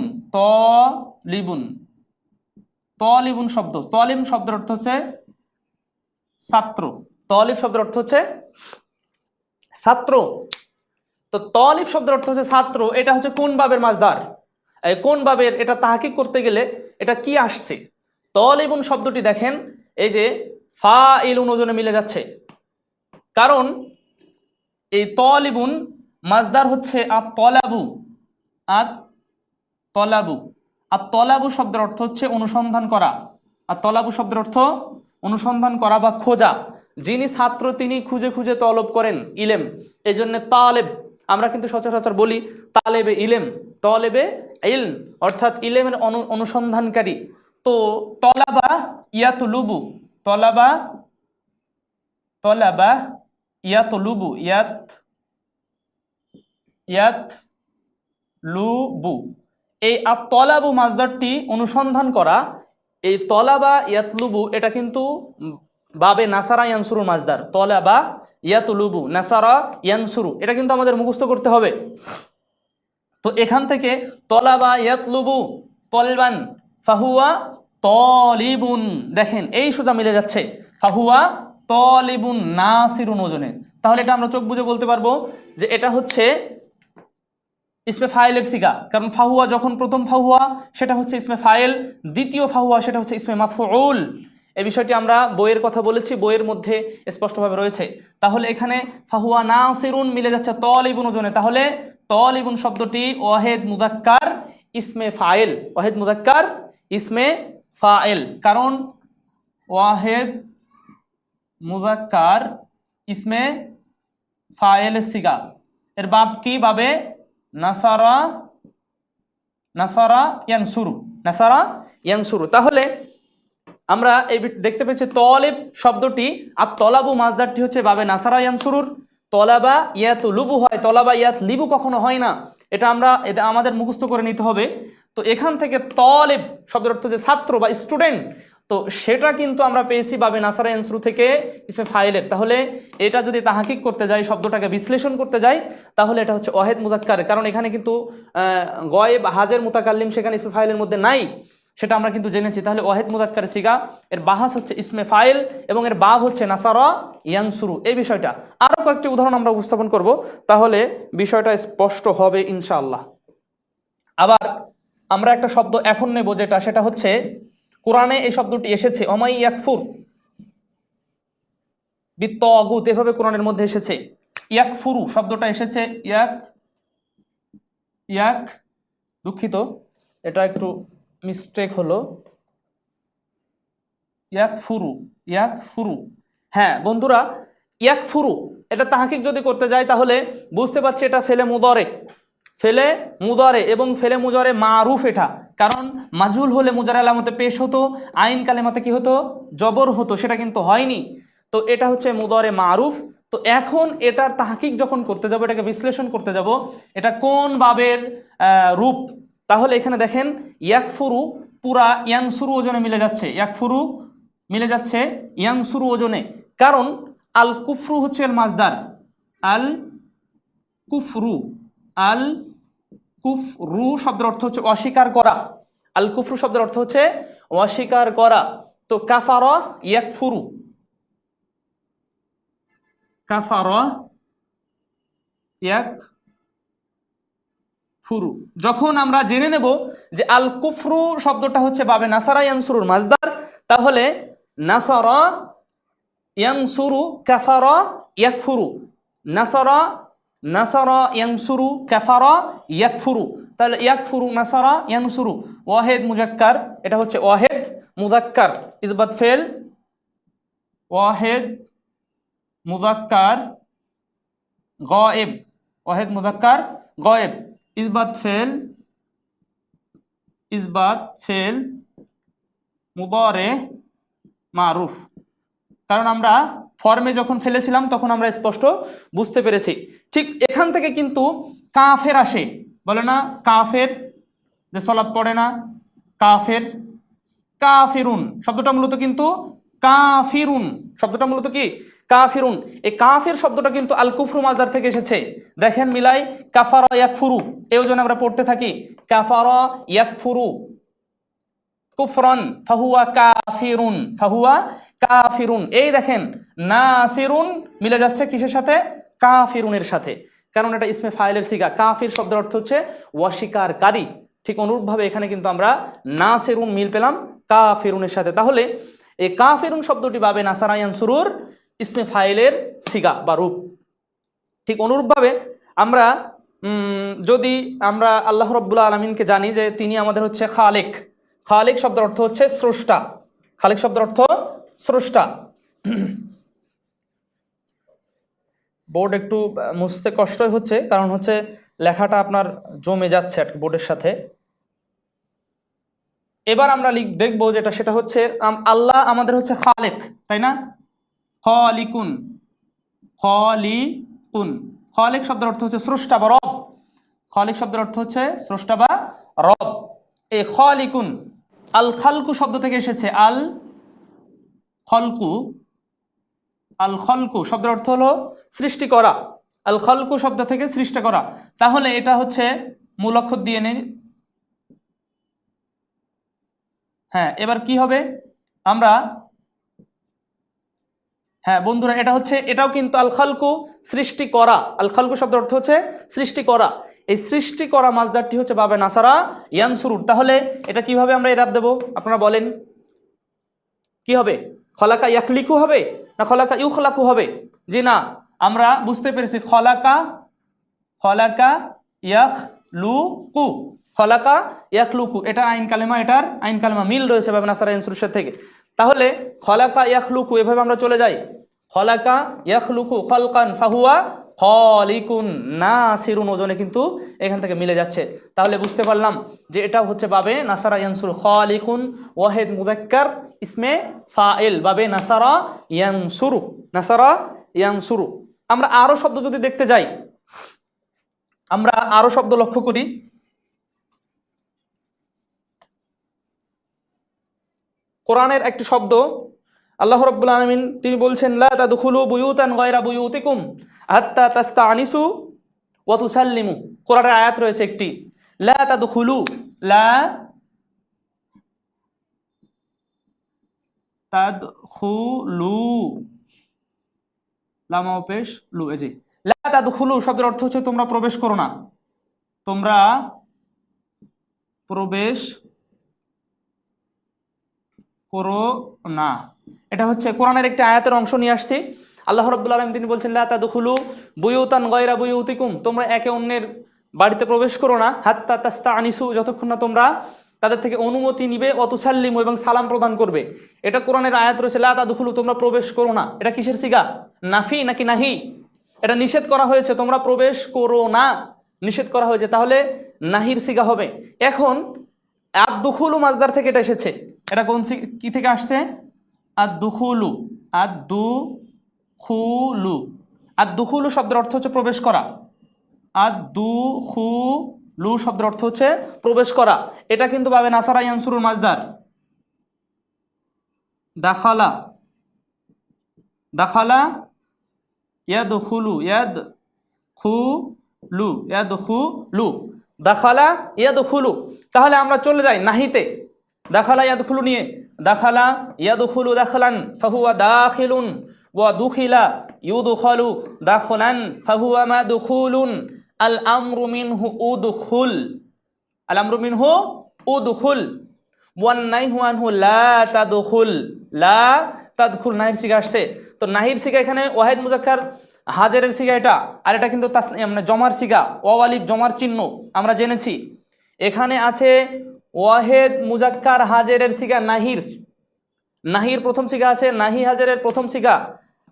S3: শব্দ, তলিম শব্দের অর্থ হচ্ছে ছাত্র, তলিব শব্দের অর্থ হচ্ছে ছাত্র। তো তলিব শব্দের অর্থ হচ্ছে ছাত্র, এটা হচ্ছে কোন বাবের মাজদার, কোন বাবের, এটা তাহকিক করতে গেলে এটা কি আসছে। তলিবুন শব্দটি দেখেন এই যে ফাইলুন ওজনে মিলে যাচ্ছে, কারণ এই তলিবুন মাজদার হচ্ছে আত-তলাবু, আত-তলাবু। আর তলাবু শব্দের অর্থ হচ্ছে অনুসন্ধান করা। আর তলাবু শব্দের অর্থ অনুসন্ধান করা বা খোঁজা। যিনি ছাত্র তিনি খুঁজে খুঁজে তলব করেন ইলেম, এই জন্য তালেব আমরা কিন্তু সচরাচর বলি তালেবে ইলেম, তলেবে ইলম অর্থাৎ ইলেমের অনুসন্ধানকারী। তো তলাবা ইয়াতলুবু, তলাবা ইয়াতলুবু, ইয়াতলুবু, এই আত-তলাবু মাজদারটি অনুসন্ধান করা। এই তলাবা ইয়াতলুবু এটা কিন্তু বাবে নাসারা ইয়ানসুরুর মাজদার। তলাবা ইয়াতলুবু, নাসারা ইয়ানসুরু, এটা কিন্তু আমাদের মুখস্থ করতে হবে। তো এখান থেকে তলাবা ইয়াতলুবু তলবান, ফাহুয়া তলিবুন, দেখেন এই সোজা মিলে যাচ্ছে, ফাহুয়া তলিবুন নাসিরুন ওজনে। তাহলে এটা আমরা চোখ বুঝে বলতে পারবো যে এটা হচ্ছে ইসমে ফাইলের সিগা, কারণ ফাহুয়া যখন প্রথম ফাহুয়া সেটা হচ্ছে ইসমে ফাইল, দ্বিতীয় ফাহুয়া সেটা হচ্ছে ইসমে মাফউল। এই বিষয়টি আমরা বইয়ের কথা বলেছি, বইয়ের মধ্যে স্পষ্টভাবে রয়েছে। তাহলে এখানে ফাহুয়া নাসিরুন মিলে যাচ্ছে তলিবুন ওজনে। তাহলে তলিবুন শব্দটি ওয়াহেদ মুযাক্কার ইসমে ফাইল, ওয়াহেদ মুযাক্কার ইসমে ফাইল, কারণ ওয়াহেদ মুযাক্কার ইসমে ফাইলের সিগা। এর বাব কি, বাবে নাসারা ইয়ানসুরু। তাহলে আমরা এই দেখতে পেয়েছি তলিব শব্দটি আর তলাবু মাজদারটি হচ্ছে বাবে নাসারা ইয়ানসুরুর। তলাবা ইয়াতলুবু হয়, তলাবা ইয়াতলিবু কখনো হয় না। এটা আমাদের মুখস্থ করে নিতে হবে। তো এখান থেকে তলেব শব্দের অর্থ যে ছাত্র বা স্টুডেন্ট, তো সেটা কিন্তু আমরা পেয়েছি বাবে নাসারা ইয়ানসুরু থেকে ইসমে ফাইলের। তাহলে এটা যদি তাহাকিক করতে যাই, শব্দটাকে বিশ্লেষণ করতে যাই, তাহলে এটা হচ্ছে ওয়াহেদ মুজাক্কার, কারণ এখানে কিন্তু গয়েব হাজের মুতাকাল্লিম সেখানে ইসমে ফাইলের মধ্যে নাই, সেটা আমরা কিন্তু জেনেছি। তাহলে ওয়াহেদ মুজাক্কার সিগা, এর বাহাস হচ্ছে ইসমে ফাইল এবং এর বাব হচ্ছে নাসারা ইয়ানসুরু। এই বিষয়টা আরো কয়েকটি উদাহরণ আমরা উপস্থাপন করব, তাহলে বিষয়টা স্পষ্ট হবে ইনশাআল্লাহ। আবার আমরা একটা শব্দ এখন নেব, সেটা হচ্ছে কোরআনে এই শব্দটি এসেছে অমাই ইয়াকফুর বিত্তাগুত, এভাবে কোরআনের মধ্যে এসেছে। ইয়াকফুরু শব্দটা এসেছে দুঃখিত, এটা একটু মিস্টেক হলো, ইয়াকফুরু। হ্যাঁ বন্ধুরা, ইয়াকফুরু এটা তাহকিক যদি করতে যাই তাহলে বুঝতে পারছি এটা ফেলে মুদারে এবং ফেলে মুজারে মারুফ, এটা কারণ মাজহুল হলে মুজারে আলামতে পেশ হতো, আইন কালেমাতে কি হতো, জবর হতো, সেটা কিন্তু হয়নি। তো এটা হচ্ছে মুদারে মারুফ। তো এখন এটার তাহকিক যখন করতে যাব, এটাকে বিশ্লেষণ করতে যাব, এটা কোন বাবের রূপ, তাহলে এখানে দেখেন ইয়াকফুরু পুরা ইয়ানসুরু ওজনে মিলে যাচ্ছে, ইয়াকফুরু মিলে যাচ্ছে ইয়ানসুরু ওজনে, কারণ আল কুফরু হচ্ছে এর মাজদার, আল কুফরু শব্দের অর্থ হচ্ছে অস্বীকার করা, আল কুফরু শব্দের অর্থ হচ্ছে অস্বীকার করা। তো কাফারা ইয়াকফুরু, যখন আমরা জেনে নেব যে আল কুফরু শব্দটা হচ্ছে বাবে নাসারা ইয়ানসুরুর মাজদার, তাহলে নাসারা ইয়ানসুরু কাফারা ইয়াকফুরু, নাসারা ইয়ানসুরু কাফারা ইয়াকফুরু, তাহলে ইয়াকফুরু নাসারা ইয়ানসুরু ওয়াহেদ মুজাক্কার, এটা হচ্ছে ওয়াহেদ মুজাক্কার ইসবাত ফেল, ওয়াহেদ মুজাক্কার গায়েব, ওয়াহেদ মুজাক্কার গায়েব, ইসবাত ফেল মুদারে মারুফ। কারণ আমরা ফর্মে যখন ফেলেছিলাম তখন আমরা স্পষ্ট বুঝতে পেরেছি। ঠিক এখান থেকে কিন্তু কাফের আসে, বলে না কাফের যে সলাত পড়ে না, কাফিরুন শব্দটা মূলত কিন্তু কি কাফিরুন, এই কাফির শব্দটা কিন্তু আল কুফরু মাজদার থেকে এসেছে। দেখেন মিলাই, কাফারা ইয়াকফুরু, এই জন্য আমরা পড়তে থাকি কাফারা ইয়াকফুরু কুফরান ফাহুয়া কাফিরুন, এই দেখেন নাসিরুন মিলে যাচ্ছে কিসের সাথে, কাফিরুনের সাথে, কারণ এটা ইসমে ফাইলের সিগা। কাফির শব্দের অর্থ হচ্ছে অস্বীকারী, ঠিক অনুরূপভাবে এখানে কিন্তু আমরা নাসিরুন মিল পেলাম কাফিরুনের সাথে। তাহলে এই কাফিরুন শব্দটি বাবে নাসারা ইয়ানসুরুর ইসমে ফাইলের সিগা বা রূপ। ঠিক অনুরূপভাবে আমরা যদি আমরা আল্লাহ রাব্বুল আলামিনকে জানি যে তিনি আমাদের হচ্ছে খালেক শব্দের অর্থ হচ্ছে স্রষ্টা, স্রষ্টা। বোর্ড একটু মুছতে কষ্টই হচ্ছে, কারণ হচ্ছে লেখাটা আপনার জমে যাচ্ছে আর কি বোর্ডের সাথে। এবার আমরা দেখবো সেটা হচ্ছে আল্লাহ আমাদের হচ্ছে খালেক, তাই না, খালিকুন, খালেক শব্দের অর্থ হচ্ছে স্রষ্টা বা রব, এই খালিকুন আল খালকু শব্দ থেকে এসেছে, আল খলকু শব্দের অর্থ হলো সৃষ্টি করা, আল খলকু শব্দ থেকে সৃষ্টি করা। তাহলে এটা হচ্ছে মূল অক্ষর দিয়ে নেই। হ্যাঁ, এবার কি হবে আমরা, হ্যাঁ বন্ধুরা, এটাও কিন্তু আল খালকু সৃষ্টি করা, আল খালকু শব্দের অর্থ হচ্ছে সৃষ্টি করা, এই সৃষ্টি করা মাজদারটি হচ্ছে বাবে নাসারা ইয়ানসুরুর। তাহলে এটা কিভাবে আমরা ইরাব দেব আপনারা বলেন, কি হবে, খলাকা ইয়াখলিকু হবে না খলাকা ইউখলাকু হবে? জি না, আমরা বুঝতে পেরেছি খলাকা ইয়াখলুকু, এটা আইন কালেমা, এটার আইন কালেমা মিল রয়েছে বাবে নাসারা ইয়ানসুরুর সাথে থেকে। তাহলে খলাকা ইয়াখলুকু, এভাবে আমরা চলে যাই, খলাকা ইয়াখলুকু খালকান ফাহুয়া খালিকুন নাসিরুন, ওজনে কিন্তু এখান থেকে মিলে যাচ্ছে। তাহলে বুঝতে পারলাম যে এটাও হচ্ছে বাবে নাসারা ইয়ানসুর, খালিকুন ওয়াহেদ মুযাক্কার ইসমে ফাইল বাবে নাসারা ইয়ানসুরু। আমরা আরো শব্দ যদি দেখতে যাই, আমরা আরো শব্দ লক্ষ্য করি। কোরআনের একটি শব্দ আল্লাহ রাব্বুল আলামিন তিনি বলছেন লা তাদখুলু বুয়ুতান গায়রা বুয়ুতিকুম হাত্তা তাস্তানিসু ওয়া তুসাল্লিমু। কোরআনের আয়াত রয়েছে একটি, লা তাদখুলু, লা তাদখুলু, লামা পেশ লু, এই যে লা তাদখুলু শব্দের অর্থ হচ্ছে তোমরা প্রবেশ করো না, তোমরা প্রবেশ করো না। এটা হচ্ছে কোরআনের একটি আয়াতের অংশ নিয়ে আসছি। আল্লাহ রাব্বুল আলামিন তিনি বলছেন লা তাদখুলু বুয়ুতান গায়রা বুয়ুতিকুম, তোমরা একে অন্যের বাড়িতে প্রবেশ করো না, হাত্তা তাস্তানিসু, যতক্ষণ না তোমরা তাদের থেকে অনুমতি নিবে, অতুসাল্লিমু, এবং সালাম প্রদান করবে। এটা কোরআনের আয়াত রয়েছে লা তাদখুলু, তোমরা প্রবেশ করো না। এটা কিসের সিগা? নাফি নাকি নাহি? এটা নিষেধ করা হয়েছে, তোমরা প্রবেশ করো না, নিষেধ করা হয়েছে, তাহলে নাহির সিগা হবে। এখন আদ-দুখুলু মাজদার থেকে এটা এসেছে। এটা কোন কি থেকে আসছে? আদ-দুখুলু, আদ-দুখুলু। আদ-দুখুলু শব্দের অর্থ হচ্ছে প্রবেশ করা। আদ-দুখুলু শব্দের অর্থ হচ্ছে প্রবেশ করা। এটা কিন্তু পাবে নাসারা ইয়ানসুরুল মাজদার। দাখালা, দাখালা ইয়াদখুলু, ইয়াদখুলু, ইয়াদখুলু, দাখালা ইয়াদখুলু। তাহলে আমরা চলে যাই নাহিতে, দাখালা ইয়াদখুলু নিয়ে। দাখালা ইয়াদখুলু দাখলান ফাহুয়া দাখিলুন, ওয়া দুখিলা ইউদখালু দাখলান ফাহুয়া মাদখুলুন। আল আমরু মিনহু উদখুল, আল আমরু মিনহু উদখুল, ওয়ান নাইহু আনহু লা তাদখুল, লা তাদখুল নাহির সিগা আসছে। তো নাহির সিগা এখানে ওয়াহিদ মুজাক্কার হাজেরের সিগা এটা, আর এটা কিন্তু মানে জমার সিগা, ওয়ালিফ জমার চিহ্ন আমরা জেনেছি। এখানে আছে ওয়াহেদ মুজাক্কার হাজেরের সিগা নাহির, নাহির প্রথম সিগা আছে, নাহি হাজেরের প্রথম সিগা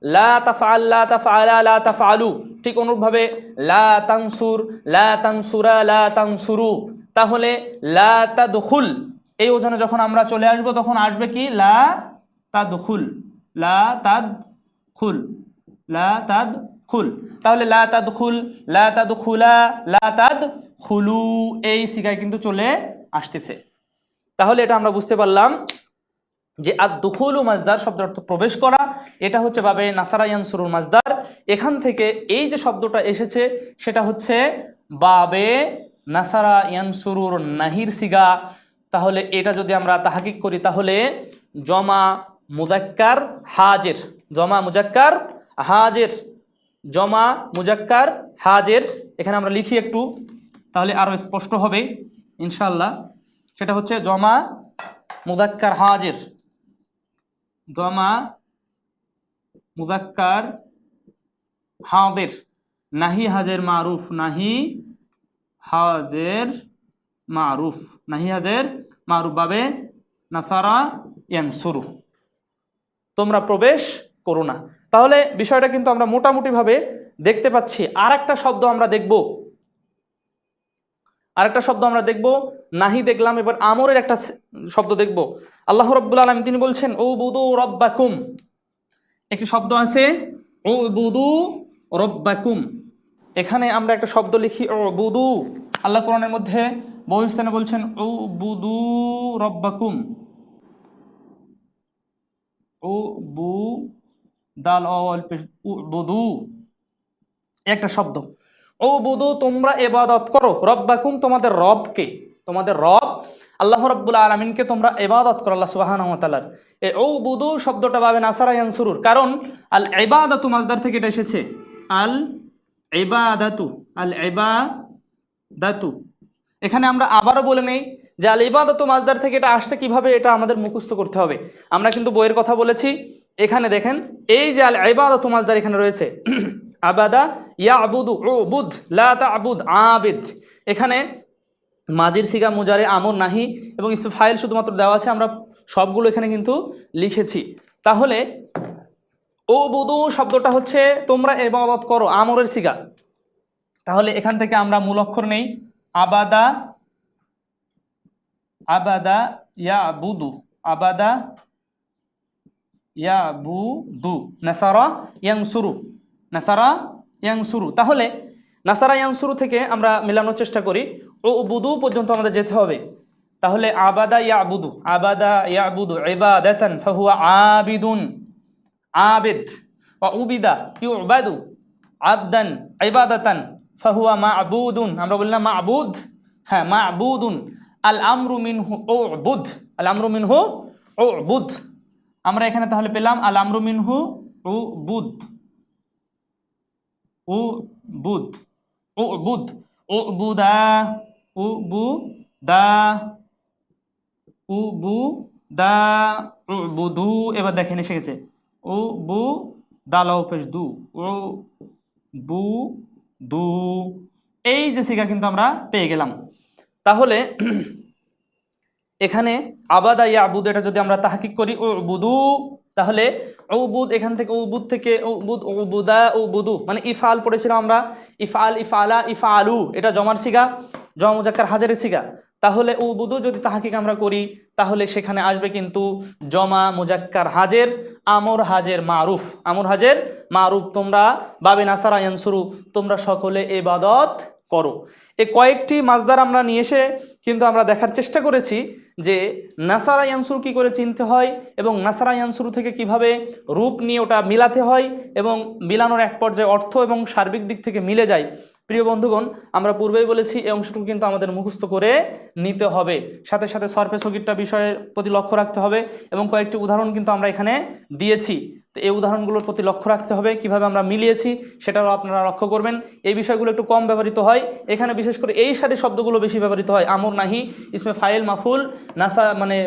S3: লা তাফআল, লা তাফআলা, লা তাফআলু। ঠিক অনুরূপভাবে লা তানসুর, লা তানসুরা, লা তানসুরু। তাহলে লা তাদখুল এই ওজনে যখন আমরা চলে আসবো তখন আসবে কি? লা তাদখুল, লা তাদখুল, লা তাদখুল। তাহলে লা তাদখুল, লা তাদখুলা, লা তাদখুলু এই সিগায় কিন্তু চলে আসতেছে। তাহলে এটা আমরা বুঝতে পারলাম যে আদ-দুখুলু মাজদার শব্দের অর্থ প্রবেশ করা, এটা হচ্ছে বাবে নাসারা ইয়ানসুরুল মাজদার। এখান থেকে এই যে শব্দটা এসেছে সেটা হচ্ছে বাবে নাসারা ইয়ানসুরুর নাহির সিগা। তাহলে এটা যদি আমরা তাহকিক করি তাহলে জমা মুজাক্কার হাজের, জমা মুজাক্কার হাজের, জমা মুজাক্কার হাজের। এখানে আমরা লিখি একটু, তাহলে আরো স্পষ্ট হবে ইনশাআল্লাহ। সেটা হচ্ছে জমা মুজাক্কার হাজের, জমা মুজাক্কার হাজের, নাহি হাজের মারুফ, নাহি হাজের মারুফ, নাহি হাজের মারুফ বাবে নাসারা ইয়ানসুরু, তোমরা প্রবেশ করো না। তাহলে বিষয়টা কিন্তু আমরা মোটামুটিভাবে দেখতে পাচ্ছি। আর একটা শব্দ আমরা দেখব, আরেকটা শব্দ আমরা দেখব, নাহি দেখলাম, এবার আমরের একটা শব্দ দেখব। আল্লাহ রাব্বুল আলামিন তিনি বলছেন উবুদু রাব্বাকুম। একটি শব্দ আছে উবুদু রাব্বাকুম। এখানে আমরা একটা শব্দ লিখি উবুদু। আল্লাহ কোরআনের মধ্যে বহু স্থানে বলছেন উবুদু রাব্বাকুম, উবু দাল অল পেশ উবুদু একটা শব্দ। উবুদু তোমরা ইবাদত করো, রব্বাকুম তোমাদের রবকে, তোমাদের রব আল্লাহ রাব্বুল আলামিনকে তোমরা ইবাদত করো, আল্লাহ সুবহানাহু ওয়া তাআলার। এই উবুদু শব্দটা পাবে নাসারা ইয়ানসুরুর, কারণ আল ইবাদাতু মাজদার থেকে এটা এসেছে। আল ইবাদাতু, আল ইবাদাতু। এখানে আমরা আবারও বলে নেই যে আল ইবাদাতু মাজদার থেকে এটা আসছে কিভাবে, এটা আমাদের মুখস্থ করতে হবে। আমরা কিন্তু বইয়ের কথা বলেছি। এখানে দেখেন এই যে আল ইবাদাতু মাজদার এখানে রয়েছে, আবাদা ইয়াবুদু, উবুদ লা তা'বুদ, আবিদ। এখানে মাজির সিগা মুজারে আমর নাহি এবং ইসম ফাইল শুধুমাত্র দেওয়া আছে, আমরা সবগুলো এখানে কিন্তু লিখেছি। তাহলে উবুদু শব্দটা হচ্ছে তোমরা ইবাদত করো, আমরের সিগা। তাহলে এখান থেকে আমরা মূল অক্ষর নেই, আবাদা, আবাদা ইয়াবুদু, আবাদা ইয়াবুদু, নাসারা ইয়ানসুরু, নাসারা ইয়ানসুরু। তাহলে নাসারা ইয়ানসুরু থেকে আমরা মেলানোর চেষ্টা করি, ও বুদু পর্যন্ত আমাদের যেতে হবে। তাহলে আবাদা ইয়াবুদু, আবাদা ইয়াবুদু ইবাদাতান ফাহুয়া আবিদুন, আবিদ। ওয়া উবিদা ইউবাদু আবদান ইবাদাতান ফাহুয়া মা'বুদুন, আমরা বললাম মা'বুদ, হ্যাঁ মা'বুদুন। আল আমরু মিনহু উবুদ, আল আমরু মিনহু উবুদ। আমরা এখানে তাহলে পেলাম আল আমরু মিনহু উবুদ, উবুদ, উবুদ, উবুদা, উবুদা, উবুদা, উবুদু। এবার দেখেন এসে গেছে উবু দালাও পেশ দু, উবুদু। এই যে সিগা কিন্তু আমরা পেয়ে গেলাম। তাহলে এখানে আবাদা ইয়াবুদ, এটা যদি আমরা তাহকিক করি উবুদু, তাহলে উবুদ এখান থেকে উবুদ থেকে উবুদ, উবুদা, উবুদু, মানে ইফআল পড়েছিলাম আমরা, ইফআল, ইফআলা, ইফআলু, এটা জমার সিগা, জমা মুজাক্কার হাজেরের সিগা। তাহলে উবুদু যদি তাহকিক আমরা করি তাহলে সেখানে আসবে কিন্তু জমা মুজাক্কার হাজের, আমর হাজের মারুফ, আমর হাজের মারুফ। তোমরা বাবে নাসারা ইয়ানসুরু, তোমরা সকলে ইবাদত করো। এই কয়েকটি মাজদার আমরা নিয়ে এসে কিন্তু আমরা দেখার চেষ্টা করেছি যে নাসারা ইয়ানসুরু কি করে চিনতে হয় এবং নাসারা ইয়ানসুরু থেকে কিভাবে রূপ নিয়ে ওটা মিলাতে হয় এবং মিলানোর এক পর্যায়ে অর্থ এবং সার্বিক দিক থেকে মিলে যায়। প্রিয় বন্ধুগণ, আমরা পূর্বেই বলেছি এই অংশটুকু কিন্তু আমাদের মুখস্থ করে নিতে হবে, সাথে সাথে সরফে সগীরটা বিষয়ের প্রতি লক্ষ্য রাখতে হবে এবং কয়েকটি উদাহরণ কিন্তু আমরা এখানে দিয়েছি। তো এই উদাহরণগুলোর প্রতি লক্ষ্য রাখতে হবে, কিভাবে আমরা মিলিয়েছি সেটাও আপনারা লক্ষ্য করবেন। এই বিষয়গুলো একটু কম ব্যবহৃত হয় এখানে, বিশেষ করে এই সারি শব্দগুলো বেশি ব্যবহৃত হয়। আমর, নাহি, ইসমে ফাইল, মাফুল, নাসা মানে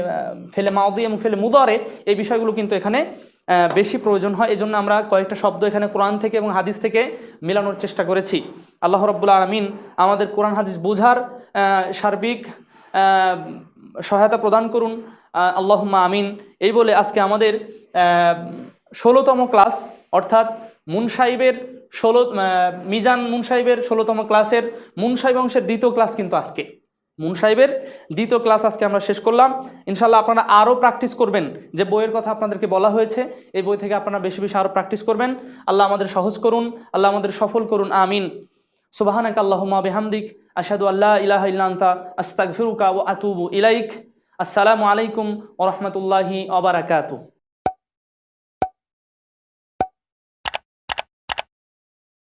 S3: ফেলে মাউদি এবং ফেলে মুদারে, এই বিষয়গুলো কিন্তু এখানে বেশি প্রয়োজন হয়। এই জন্য আমরা কয়েকটা শব্দ এখানে কোরআন থেকে এবং হাদিস থেকে মেলানোর চেষ্টা করেছি। আল্লাহ রাব্বুল আলামিন আমাদের কোরআন হাদিস বোঝার সার্বিক সহায়তা প্রদান করুন, আল্লাহুম্মা আমিন। এই বলে আজকে আমাদের 16তম ক্লাস, অর্থাৎ মুনসাইবের মিজান মুনসাইবের 16তম ক্লাসের মুনসাইব অংশের দ্বিতীয় ক্লাস কিন্তু আজকে, মুনসাইবের দ্বিতীয় ক্লাস আজকে আমরা শেষ করলাম। ইনশাল্লাহ আপনারা আরও প্র্যাকটিস করবেন, যে বইয়ের কথা আপনাদেরকে বলা হয়েছে এই বই থেকে আপনারা বেশি বেশি আরও প্র্যাকটিস করবেন। আল্লাহ আমাদের সহজ করুন, আল্লাহ আমাদের সফল করুন, আমিন। সুবহানাকা আল্লাহুম্মা বিহামদিক আশহাদু আল্লা ইলাহা ইল্লা আনতা আস্তাগফিরুকা ওয়া আতুবু ইলাইক। আসসালামু আলাইকুম ওয়া রাহমাতুল্লাহি ওয়া বারাকাতুহু।